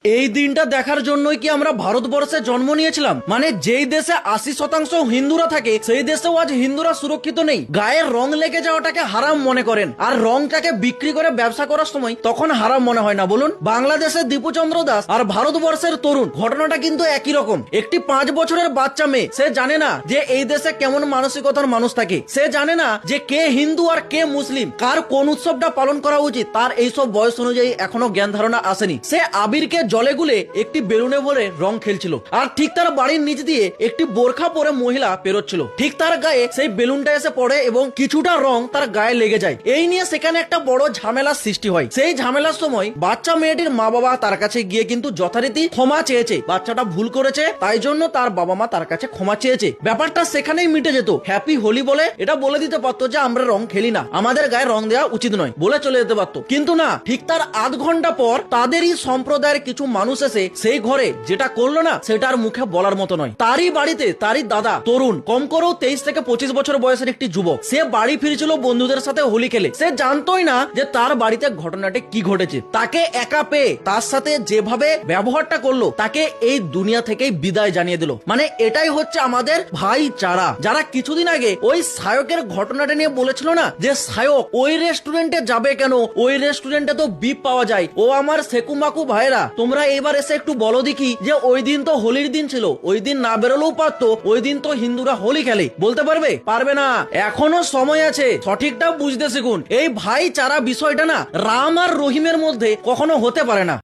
এই দিনটা দেখার জন্যই কি আমরা ভারতবর্ষে জন্ম নিয়েছিলাম? মানে যেই দেশে 80% হিন্দুরা থাকে সেই দেশেও আজ হিন্দুরা সুরক্ষিত নেই। গায়ের রং লেগে যাওয়াটাকে হারাম মনে করেন, আর রংটাকে বিক্রি করে ব্যবসা করার সময় তখন হারাম মনে হয় না বলুন? বাংলাদেশের দীপুচন্দ্র দাস আর ভারতবর্ষের তরুণ, ঘটনাটা কিন্তু একই রকম। একটি 5 বছরের বাচ্চা মেয়ে, সে জানে না যে এই দেশে কেমন মানসিকতার মানুষ থাকে। সে জানে না যে কে হিন্দু আর কে মুসলিম, কার কোন উৎসবটা পালন করা উচিত। তার এইসব বয়স অনুযায়ী এখনো জ্ঞান ধারণা আসেনি। সে আবিরকে জলে গুলে একটি বেলুনে ভরে রং খেলছিল, আর ঠিক তার বাড়ির নিচ দিয়ে একটি বোরখা পরে মহিলা পেরোচ্ছিল। ঠিক তার গায়ে সেই বেলুনটা এসে পড়ে এবং কিছুটা রং তার গায়ে লেগে যায়। এই নিয়ে সেখানে একটা বড় ঝামেলার সৃষ্টি হয়। সেই ঝামেলার সময় বাচ্চা মেয়েটির মা বাবা তার কাছে গিয়ে কিন্তু যথারীতি ক্ষমা চেয়েছে। বাচ্চাটা ভুল করেছে, তাই জন্য তার বাবা মা তার কাছে ক্ষমা চেয়েছে। ব্যাপারটা সেখানেই মিটে যেত। হ্যাপি হোলি বলে এটা বলে দিতে পারতো যে আমরা রং খেলি না, আমাদের গায়ে রং দেওয়া উচিত নয়, বলে চলে যেতে পারতো। কিন্তু না, ঠিক তার আধ ঘন্টা পর তাদেরই সম্প্রদায়ের কিছু মানুষ এসে সেই ঘরে যেটা করলো না সেটার মুখে বলার মতো নয়। তারই বাড়িতে তারই দাদা, তরুণ, কম করেও 23 থেকে 25 বছর বয়সের একটি যুবক, সে বাড়ি ফিরেছিল বন্ধুদের সাথে হোলি খেলে। সে জানতোই না যে তার বাড়িতে ঘটনাটি কি ঘটেছে। তাকে একা পেয়ে তার সাথে যেভাবে ব্যবহারটা করলো, তাকে এই দুনিয়া থেকেই বিদায় জানিয়ে দিল। মানে এটাই হচ্ছে আমাদের ভাইচারা। যারা কিছুদিন আগে ওই সায়কের ঘটনাটা নিয়ে বলেছিল না যে সায়ক ওই রেস্টুরেন্টে যাবে কেন, ওই রেস্টুরেন্টে তো বিপ পাওয়া যায়। ও আমার সেকুমাকু ভাইরা, তোমরা এবার এসে একটু বলো দেখি যে ওই দিন তো হোলির দিন ছিল, ওই দিন না বেরোলেও পারতো, ওই দিন তো হিন্দুরা হোলি খেলে। বলতে পারবে? পারবে না। এখনো সময় আছে, সঠিকটা বুঝতে শিখুন। এই ভাইচারা বিষয়টা না রাম আর রহিমের মধ্যে কখনো হতে পারে না।